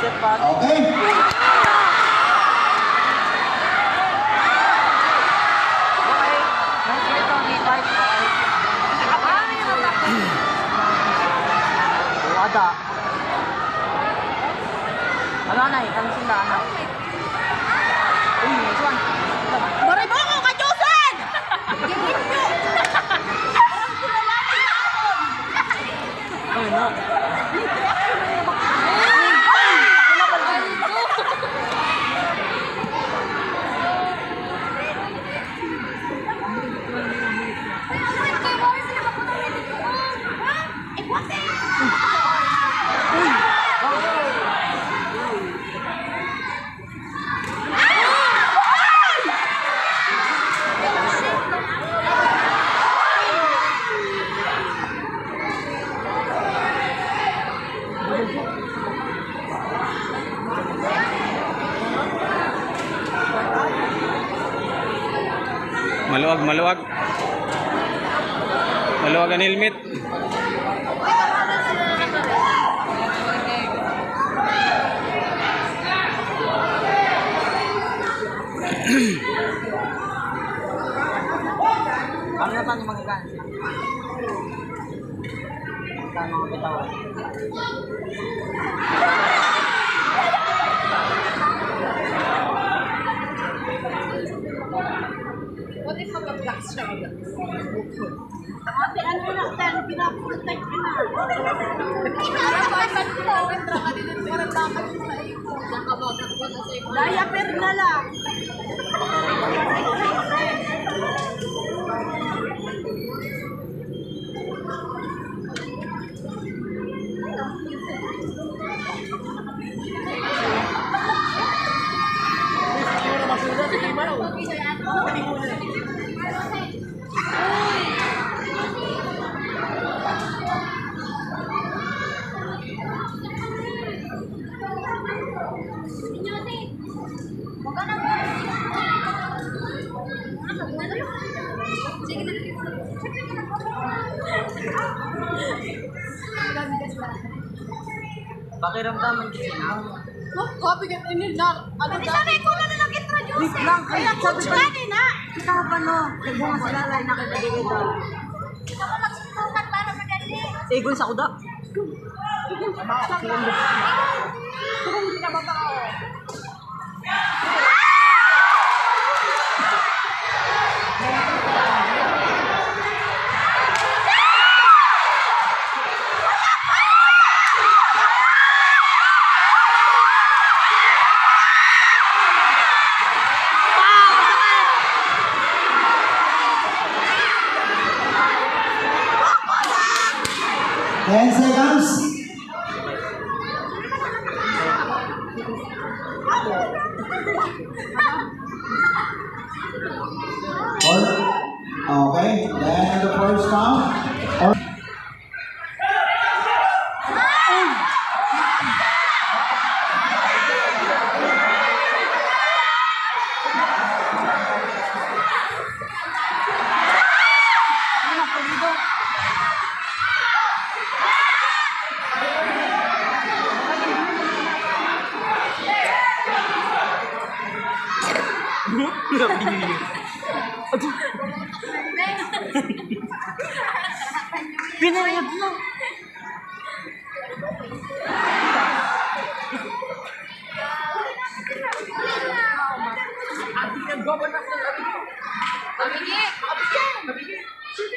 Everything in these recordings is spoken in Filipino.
Okay. Ada. Ano na eh, ang sila anak. Uy, nice one. Maray mo ako, kadyusan! Ay, no. Maluwag, maluwag. Maluwag ang helmet. Ano na tayo magagaan? Saan mga bitawan? What if mag-black siya? Ate, ano na tayo? Pinaprotect ka na. Nakapagod ko. Entra ka din para dapat sa iyo. Nakabagak ko na sa iyo. Diaper na lang. Pakiramdaman kasi na. Copy ka ini na. Ano sana ikaw na lang introduce. Wait lang, Kaya coach ka din ha. Kita pa no, nagbunga sila lang nakadali dito. Ito mo magsusukat para madali. Igol sa kuda. Hindi ka matao. Ten seconds. Okay, then the first count. Pinayag mo.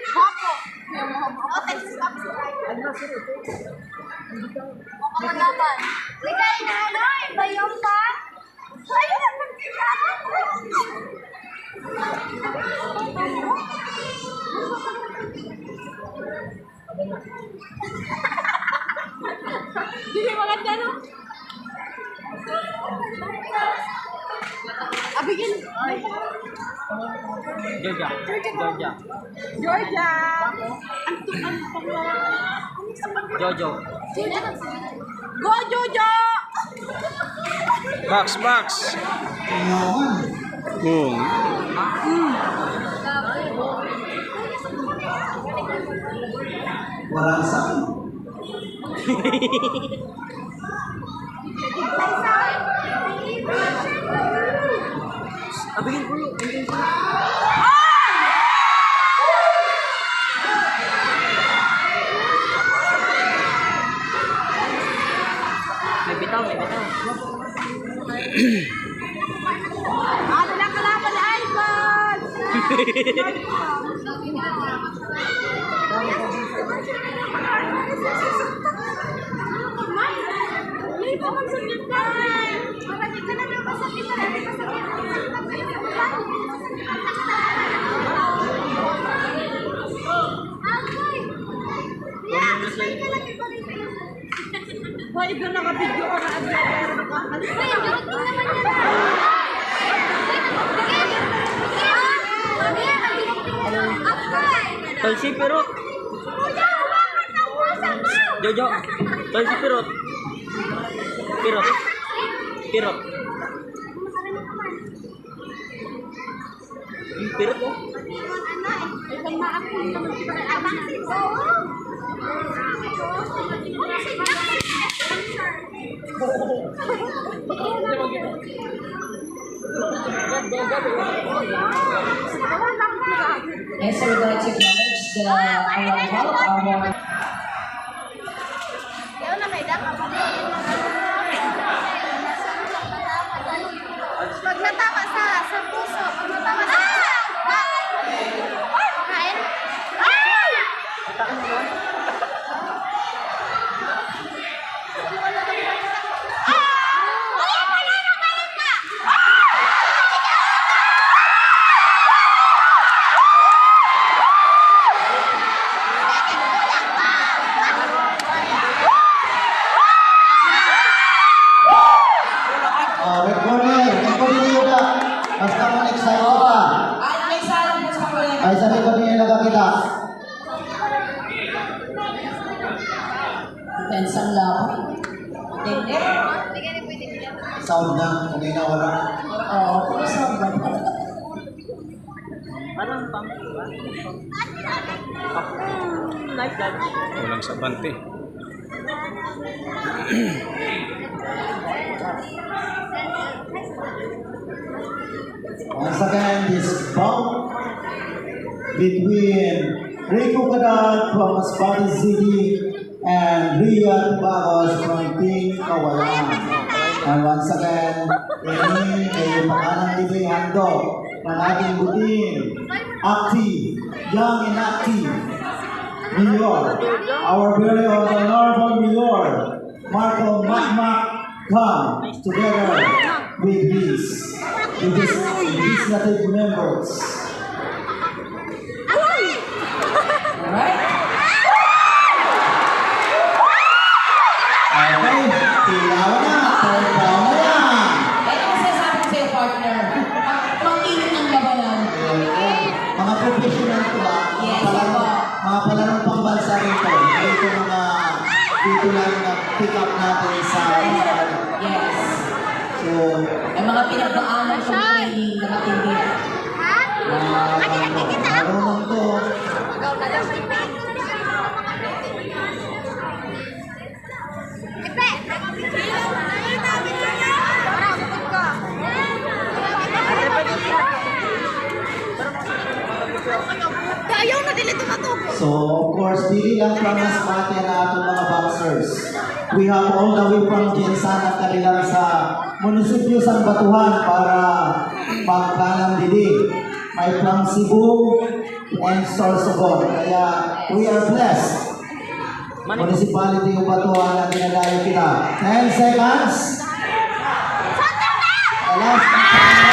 Hapo. Makakalaban. Ligay na ano, iba yung pa. Ayun, Hindi maganda, no? Abigin. Georgia. Georgia. Georgia. Jojo. Go, Jojo! Box, box. Boom. Walang sound. Abigin ko yun. May bitaw, may bitaw. Ano lang kalaban na iPhone? May bukang sakit na. Bakit ka na lang masakit na? Hoy, doon nakabidyo ka na agad. Tol si Pirot. Jojo. Tol si Pirot. Pirot. Pirot. Pirot oh. Yes, sir, we'd like to acknowledge the our Pag natama sa puso, pag natama sa kain. Recording nyo ka. Basta kung excited ka. At may salang po sa kapatid. Ay, sa recording nyo nakakita. Pensang lang. Hindi. Sound na. Kanina wala. Oo, puro sound lang. Parang pang. Nice dad. Walang sabante. Once again, this bout between Rico Cadad from Masbate City and Ria Bagos from Team Kawalan. And once again, ini ay pangalan ni Hando ng ating butin, active, young and active, Mayor, our very honorable Mayor, Marco Macmac, come together with his legislative members. Alright? Okay, ilaw na, third round na yan. Kaya ang sasabi ko sa'yo, partner, mag-init ng labanan. Mga professional to ba? Yes, Mga palarong pambansa rin to. Dito lang na-pick up natin sa Yes. So, Ang mga pinagdaanan kong training na matindi. marunong to. Ayaw na dili tumatubo. So, of course, dili lang from Masbate na atong mga boxers. We have all the way from Jensan at kanilang sa munisipyo San Batuhan para pagkanang dili. May from Cebu and Sorsogon. Kaya, we are blessed. Municipality of Batuhan na dinadayo kita. 10 seconds. The last